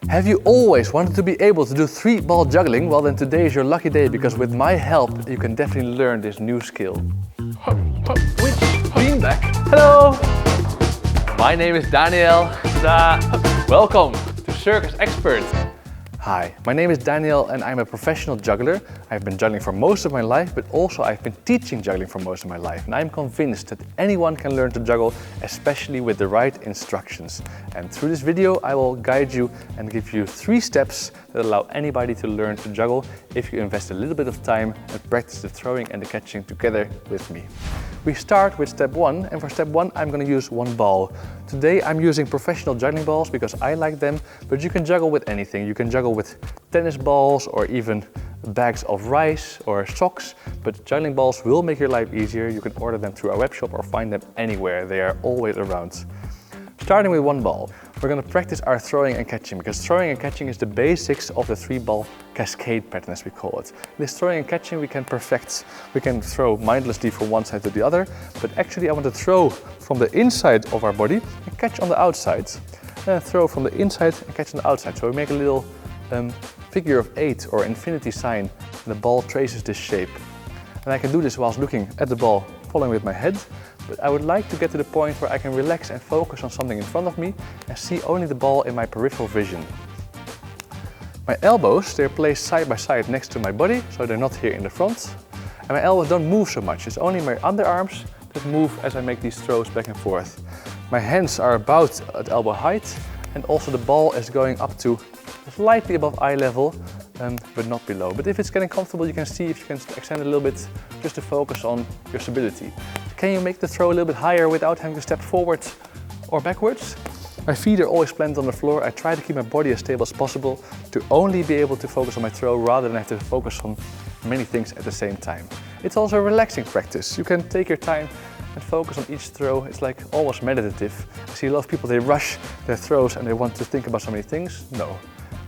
Have you always wanted to be able to do 3-ball juggling? Well, then today is your lucky day, because with my help you can definitely learn this new skill. Which beanbag? Hello! My name is Daniel. Welcome to Circus-expert. Hi, my name is Daniel and I'm a professional juggler. I've been juggling for most of my life, but also I've been teaching juggling for most of my life. And I'm convinced that anyone can learn to juggle, especially with the right instructions. And through this video, I will guide you and give you 3 steps that allow anybody to learn to juggle if you invest a little bit of time and practice the throwing and the catching together with me. We start with step 1, and for step 1 I'm going to use 1 ball. Today I'm using professional juggling balls because I like them, but you can juggle with anything. You can juggle with tennis balls or even bags of rice or socks, but juggling balls will make your life easier. You can order them through our web shop or find them anywhere. They are always around. Starting with 1 ball, we're going to practice our throwing and catching, because throwing and catching is the basics of the 3-ball cascade pattern, as we call it. This throwing and catching we can perfect. We can throw mindlessly from one side to the other, but actually I want to throw from the inside of our body and catch on the outside. And then throw from the inside and catch on the outside. So we make a little figure of 8 or infinity sign, and the ball traces this shape. And I can do this whilst looking at the ball, following with my head. But I would like to get to the point where I can relax and focus on something in front of me and see only the ball in my peripheral vision. My elbows, they're placed side by side next to my body, so they're not here in the front. And my elbows don't move so much, it's only my underarms that move as I make these throws back and forth. My hands are about at elbow height, and also the ball is going up to slightly above eye level, but not below. But if it's getting comfortable, you can see if you can extend a little bit just to focus on your stability. Can you make the throw a little bit higher without having to step forward or backwards? My feet are always planted on the floor. I try to keep my body as stable as possible to only be able to focus on my throw rather than have to focus on many things at the same time. It's also a relaxing practice. You can take your time and focus on each throw. It's like almost meditative. I see a lot of people, they rush their throws and they want to think about so many things. No.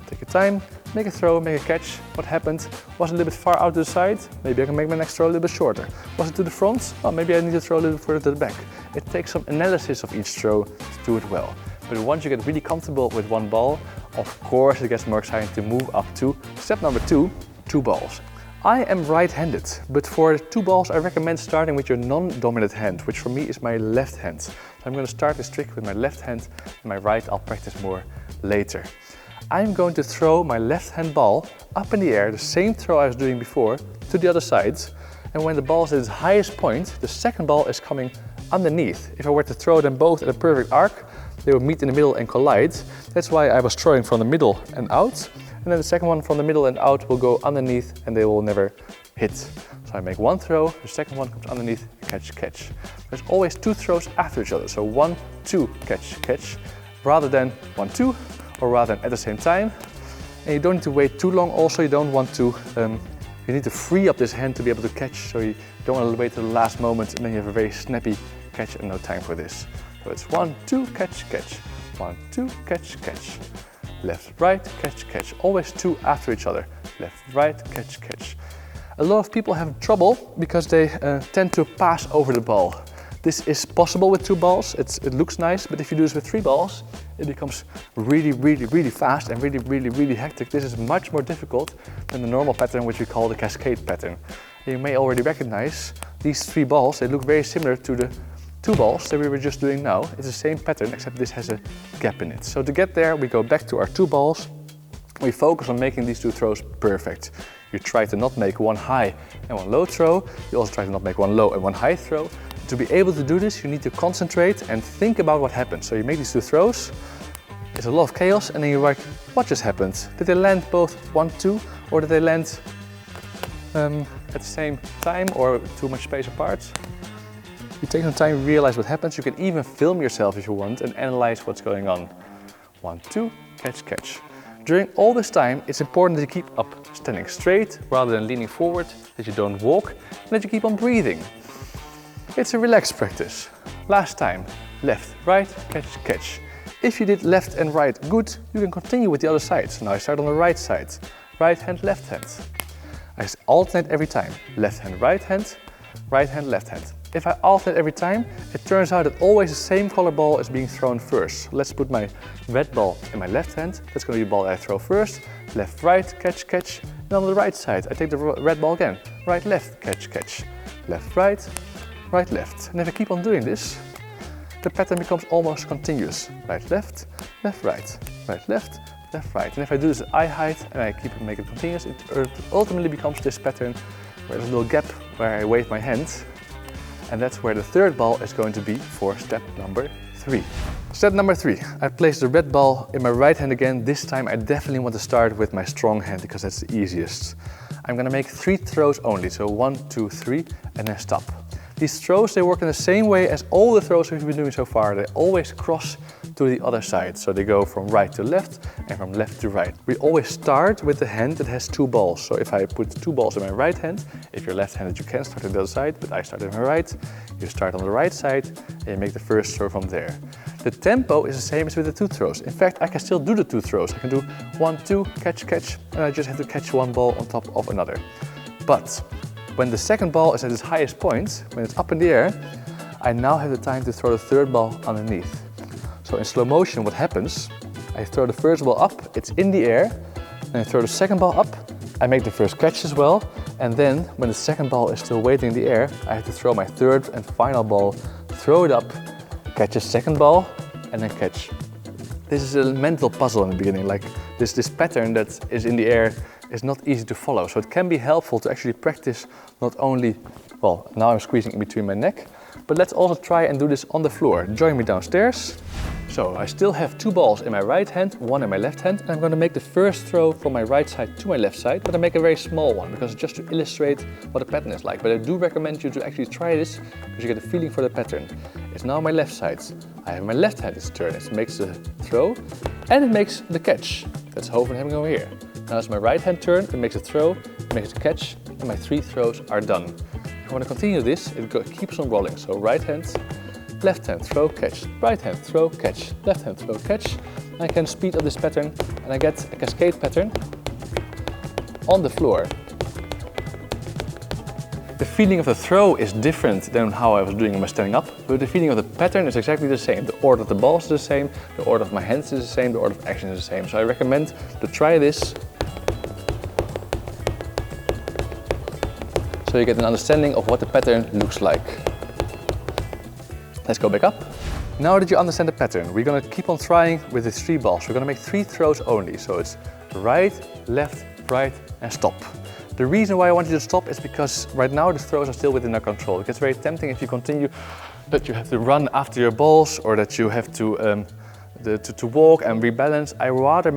Take your time, make a throw, make a catch. What happened? Was it a little bit far out to the side? Maybe I can make my next throw a little bit shorter. Was it to the front? Oh, maybe I need to throw a little bit further to the back. It takes some analysis of each throw to do it well. But once you get really comfortable with 1 ball, of course it gets more exciting to move up to step number 2, 2 balls. I am right-handed, but for 2 balls I recommend starting with your non-dominant hand, which for me is my left hand. So I'm going to start this trick with my left hand, and my right I'll practice more later. I'm going to throw my left hand ball up in the air, the same throw I was doing before, to the other side. And when the ball is at its highest point, the second ball is coming underneath. If I were to throw them both at a perfect arc, they would meet in the middle and collide. That's why I was throwing from the middle and out. And then the second one from the middle and out will go underneath and they will never hit. So I make 1 throw, the second one comes underneath, catch, catch. There's always 2 throws after each other. So 1, 2, catch, catch, rather than 1, 2. Or rather than at the same time. And you don't need to wait too long also, you don't want to, you need to free up this hand to be able to catch, so you don't want to wait till the last moment and then you have a very snappy catch and no time for this. So it's 1, 2, catch, catch, 1, 2, catch, catch, left, right, catch, catch, always 2 after each other, left, right, catch, catch. A lot of people have trouble because they tend to pass over the ball. This is possible with 2 balls, it looks nice, but if you do this with 3 balls, it becomes really fast and really hectic. This is much more difficult than the normal pattern, which we call the cascade pattern. You may already recognize these 3 balls, they look very similar to the 2 balls that we were just doing now. It's the same pattern, except this has a gap in it. So to get there, we go back to our 2 balls. We focus on making these 2 throws perfect. You try to not make 1 high and 1 low throw. You also try to not make 1 low and 1 high throw. To be able to do this, you need to concentrate and think about what happened. So you make these 2 throws, it's a lot of chaos, and then you're like, what just happened? Did they land both 1, 2, or did they land at the same time or too much space apart? You take some time, realize what happens. You can even film yourself if you want and analyze what's going on. 1, 2, catch, catch. During all this time, it's important that you keep up standing straight rather than leaning forward, that you don't walk, and that you keep on breathing. It's a relaxed practice. Last time, left, right, catch, catch. If you did left and right good, you can continue with the other side. So now I start on the right side. Right hand, left hand. I alternate every time. Left hand, right hand. right hand, left hand. If I alternate every time, it turns out that always the same color ball is being thrown first. Let's put my red ball in my left hand. That's going to be the ball that I throw first. Left, right, catch, catch. And on the right side, I take the red ball again. Right, left, catch, catch. Left, right, right, left. And if I keep on doing this, the pattern becomes almost continuous. Right, left, right, right, left, right. And if I do this at eye height and I keep it, make it continuous, it ultimately becomes this pattern where there's a little gap where I wave my hand. And that's where the third ball is going to be for step number 3. Step number 3, I place the red ball in my right hand again. This time I definitely want to start with my strong hand because that's the easiest. I'm going to make 3 throws only, so 1, 2, 3, and then stop. These throws, they work in the same way as all the throws we've been doing so far. They always cross to the other side. So they go from right to left and from left to right. We always start with the hand that has 2 balls. So if I put 2 balls in my right hand, if you're left-handed you can start on the other side, but I start on my right. You start on the right side and you make the first throw from there. The tempo is the same as with the 2 throws. In fact, I can still do the 2 throws. I can do 1, 2, catch, catch, and I just have to catch one ball on top of another. But when the second ball is at its highest point, when it's up in the air, I now have the time to throw the third ball underneath. So in slow motion what happens, I throw the first ball up, it's in the air, then I throw the second ball up, I make the first catch as well, and then when the second ball is still waiting in the air, I have to throw my third and final ball, throw it up, catch a second ball, and then catch. This is a mental puzzle in the beginning, like this pattern that is in the air is not easy to follow. So it can be helpful to actually practice not only, well, now I'm squeezing in between my neck, but let's also try and do this on the floor. Join me downstairs. So I still have 2 balls in my right hand, 1 in my left hand, and I'm going to make the first throw from my right side to my left side, but I make a very small one because just to illustrate what the pattern is like. But I do recommend you to actually try this because you get a feeling for the pattern. It's now my left side. I have my left hand, it's turn. It makes the throw and it makes the catch. That's Hoven having over here. Now it's my right hand turn, it makes a throw, it makes a catch, and my 3 throws are done. If I want to continue this, it keeps on rolling. So right hand, left hand, throw, catch, right hand, throw, catch, left hand, throw, catch. I can speed up this pattern and I get a cascade pattern on the floor. The feeling of the throw is different than how I was doing when I was standing up, but the feeling of the pattern is exactly the same. The order of the balls is the same, the order of my hands is the same, the order of action is the same. So I recommend to try this so you get an understanding of what the pattern looks like. Let's go back up. Now that you understand the pattern, we're going to keep on trying with the 3 balls. We're going to make 3 throws only. So it's right, left, right, and stop. The reason why I want you to stop is because right now the throws are still within our control. It gets very tempting if you continue that you have to run after your balls or that you have to walk and rebalance. I rather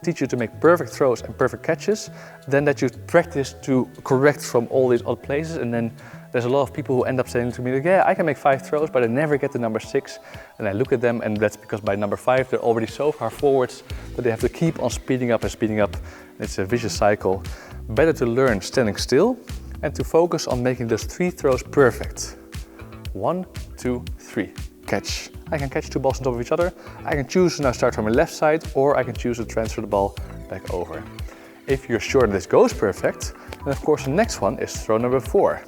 teach you to make perfect throws and perfect catches than that you practice to correct from all these odd places, and then there's a lot of people who end up saying to me, like, yeah, I can make 5 throws, but I never get to number 6. And I look at them, and that's because by number 5, they're already so far forwards that they have to keep on speeding up and speeding up. It's a vicious cycle. Better to learn standing still and to focus on making those 3 throws perfect. 1, 2, 3, catch. I can catch 2 balls on top of each other. I can choose to now start from my left side, or I can choose to transfer the ball back over. If you're sure that this goes perfect, then of course the next one is throw number 4.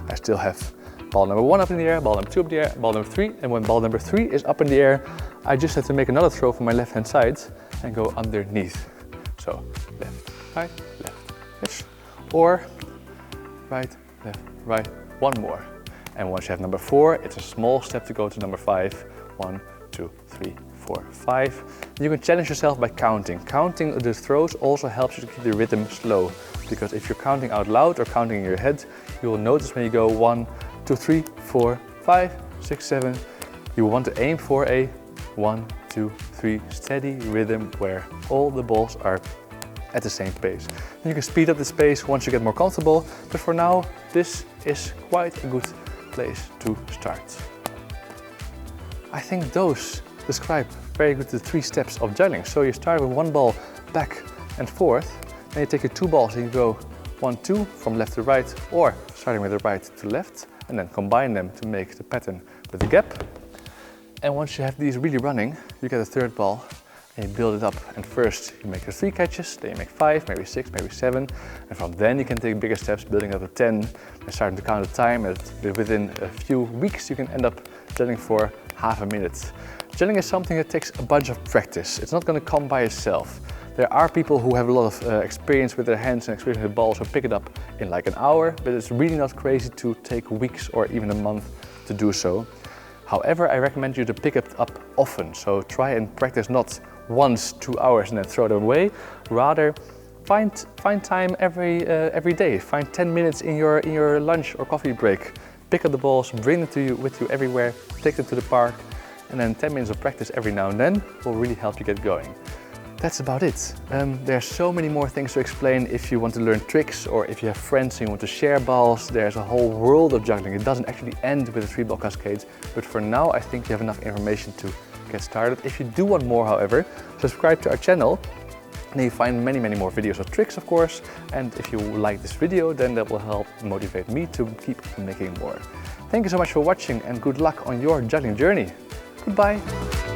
I still have ball number 1 up in the air, ball number 2 up in the air, ball number 3, and when ball number 3 is up in the air, I just have to make another throw from my left hand side and go underneath. So left, catch, or right, right, one more. And once you have number 4, it's a small step to go to number 5. 1, 2, 3, 4, 5. You can challenge yourself by counting. Counting the throws also helps you to keep the rhythm slow, because if you're counting out loud or counting in your head, you will notice when you go 1, 2, 3, 4, 5, 6, 7, you want to aim for a 1, 2, 3 steady rhythm where all the balls are at the same pace. And you can speed up the pace once you get more comfortable, but for now, this is quite a good place to start. I think those describe very good the 3 steps of juggling. So you start with 1 ball back and forth, then you take your 2 balls and you go 1, 2 from left to right, or starting with the right to left, and then combine them to make the pattern with the gap. And once you have these really running, you get a 3rd ball, and you build it up. And first you make your 3 catches, then you make 5, maybe 6, maybe 7. And from then you can take bigger steps, building up to 10 and starting to count the time. And within a few weeks you can end up juggling for half a minute. Juggling is something that takes a bunch of practice. It's not going to come by itself. There are people who have a lot of experience with their hands and experience with balls who pick it up in like an hour, but it's really not crazy to take weeks or even a month to do so. However, I recommend you to pick it up often. So try and practice not once, 2 hours and then throw it away. Rather, find time every day. Find 10 minutes in your lunch or coffee break. Pick up the balls, bring them with you everywhere, take them to the park, and then 10 minutes of practice every now and then will really help you get going. That's about it. There are so many more things to explain if you want to learn tricks or if you have friends and you want to share balls. There's a whole world of juggling. It doesn't actually end with the 3-ball cascade, but for now I think you have enough information to get started. If you do want more, however, subscribe to our channel. And you find many more videos of tricks, of course. And if you like this video, then that will help motivate me to keep making more. Thank you so much for watching and good luck on your juggling journey. Goodbye.